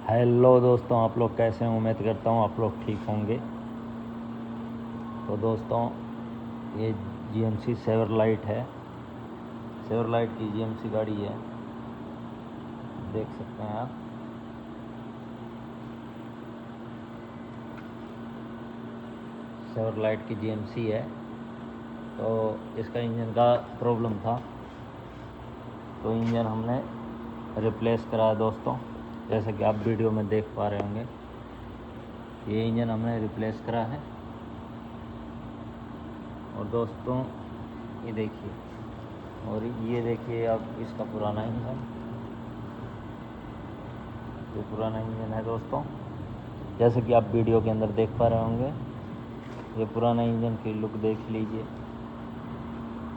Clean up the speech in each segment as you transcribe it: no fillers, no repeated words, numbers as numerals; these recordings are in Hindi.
हेलो दोस्तों, आप लोग कैसे हैं? उम्मीद करता हूँ आप लोग ठीक होंगे। तो दोस्तों, ये GMC सेवरलाइट है। सेवरलाइट की GMC गाड़ी है, देख सकते हैं आप। सेवरलाइट की GMC है। तो इसका इंजन का प्रॉब्लम था, तो इंजन हमने रिप्लेस कराया दोस्तों। जैसे कि आप वीडियो में देख पा रहे होंगे, ये इंजन हमने रिप्लेस करा है। और दोस्तों ये देखिए, और ये देखिए आप, इसका पुराना इंजन, ये पुराना इंजन है दोस्तों। जैसे कि आप वीडियो के अंदर देख पा रहे होंगे, ये पुराना इंजन की लुक देख लीजिए,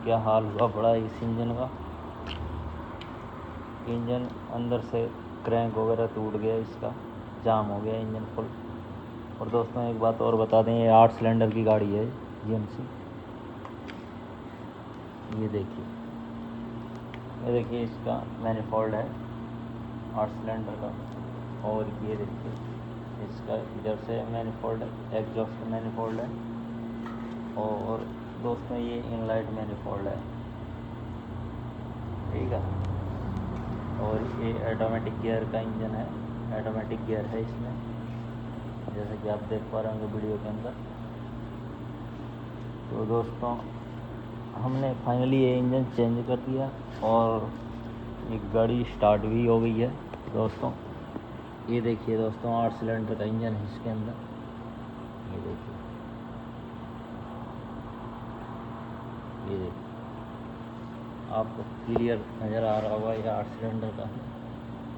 क्या हाल हुआ पड़ा है इस इंजन का। इंजन अंदर से क्रैंक वगैरह टूट गया, इसका जाम हो गया इंजन फुल। और दोस्तों एक बात और बता दें, ये 8 सिलेंडर की गाड़ी है GMC। ये देखिए इसका मैनिफोल्ड है 8 सिलेंडर का। और ये देखिए इसका इधर से मैनिफोल्ड है, एग्जॉस्ट मैनिफोल्ड है। और दोस्तों ये इनलाइट मैनिफोल्ड है, ठीक है। और ये ऑटोमेटिक गियर का इंजन है, ऑटोमेटिक गियर है इसमें, जैसे कि आप देख पा रहे होंगे वीडियो के अंदर। तो दोस्तों हमने फाइनली ये इंजन चेंज कर दिया और एक गाड़ी स्टार्ट भी हो गई है दोस्तों। ये देखिए दोस्तों, 8 सिलेंडर का इंजन है इसके अंदर। ये देखिए, ये देखिए आपको क्लियर नज़र आ रहा होगा, ये 8 सिलेंडर का है।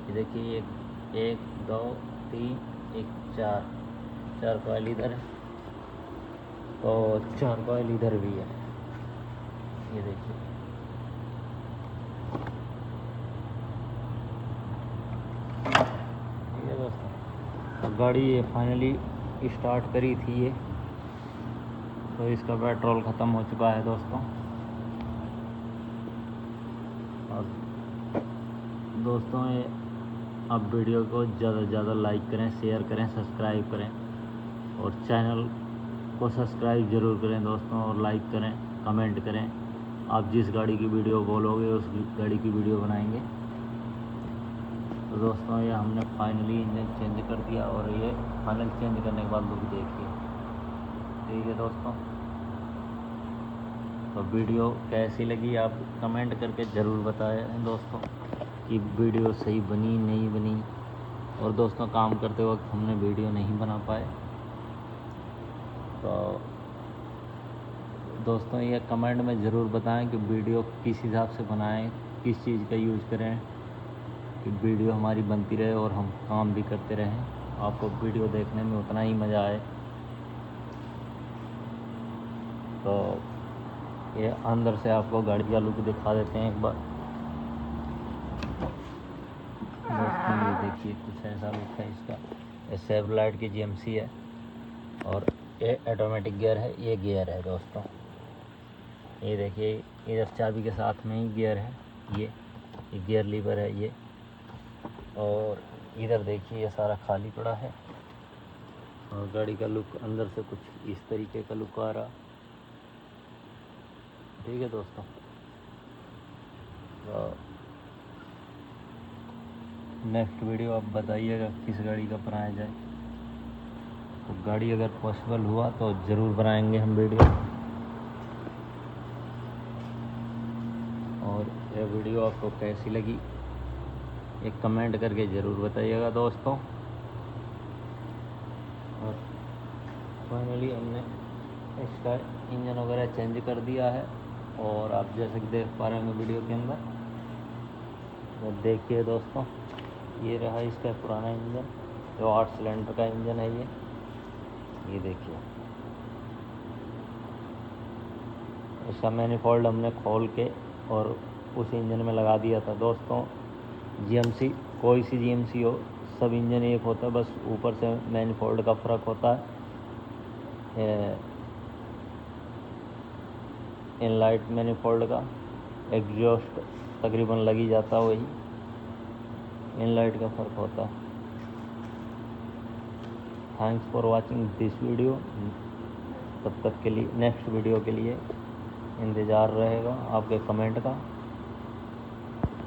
ये देखिए, एक 2 3 एक 4 कॉइल इधर है और 4 कॉइल इधर भी है। ये देखिए, ठीक है दोस्तों। तो गाड़ी ये फाइनली स्टार्ट करी थी ये, तो इसका पेट्रोल ख़त्म हो चुका है दोस्तों। और दोस्तों ये आप वीडियो को ज़्यादा से ज़्यादा लाइक करें, शेयर करें, सब्सक्राइब करें, और चैनल को सब्सक्राइब ज़रूर करें दोस्तों, और लाइक करें, कमेंट करें। आप जिस गाड़ी की वीडियो बोलोगे उस गाड़ी की वीडियो बनाएंगे। तो दोस्तों ये हमने फाइनली इंजन चेंज कर दिया, और ये फाइनल चेंज करने के बाद लुक देखिए, ठीक है दोस्तों। तो वीडियो कैसी लगी आप कमेंट करके ज़रूर बताएं दोस्तों, कि वीडियो सही बनी नहीं बनी। और दोस्तों काम करते वक्त हमने वीडियो नहीं बना पाए, तो दोस्तों ये कमेंट में ज़रूर बताएं कि वीडियो किस हिसाब से बनाएं, किस चीज़ का यूज़ करें, कि वीडियो हमारी बनती रहे और हम काम भी करते रहें, आपको वीडियो देखने में उतना ही मज़ा आए। तो ये अंदर से आपको गाड़ी का लुक दिखा देते हैं एक बार दोस्तों। ये देखिए कुछ ऐसा लुक है इसका। ये सेवरलाइट की GMC है, और ये ऑटोमेटिक गियर है, ये गियर है दोस्तों। ये देखिए इधर चाबी के साथ में ही गियर है, ये गियर लीवर है ये। और इधर देखिए ये सारा खाली पड़ा है, और गाड़ी का लुक अंदर से कुछ इस तरीके का लुक आ रहा, ठीक है दोस्तों। तो नेक्स्ट वीडियो आप बताइएगा किस गाड़ी का बनाया जाए। तो गाड़ी अगर पॉसिबल हुआ तो ज़रूर बनाएंगे हम वीडियो। और यह वीडियो आपको कैसी लगी एक कमेंट करके ज़रूर बताइएगा दोस्तों। और फाइनली हमने इसका इंजन वगैरह चेंज कर दिया है, और आप जैसे कि देख पा रहे होंगे वीडियो के अंदर। तो देखिए दोस्तों, ये रहा इसका पुराना इंजन, जो 8 सिलेंडर का इंजन है ये देखिए। इसका मैनिफोल्ड हमने खोल के और उस इंजन में लगा दिया था दोस्तों। GMC, कोई सी GMC हो, सब इंजन एक होता है, बस ऊपर से मैनिफोल्ड का फ़र्क होता है। इनलाइट मैनिफोल्ड का एग्जॉस्ट तकरीबन लग ही जाता, वही इनलाइट का फ़र्क होता है। Thanks for watching this video. तब तक के लिए नेक्स्ट वीडियो के लिए इंतज़ार रहेगा आपके कमेंट का।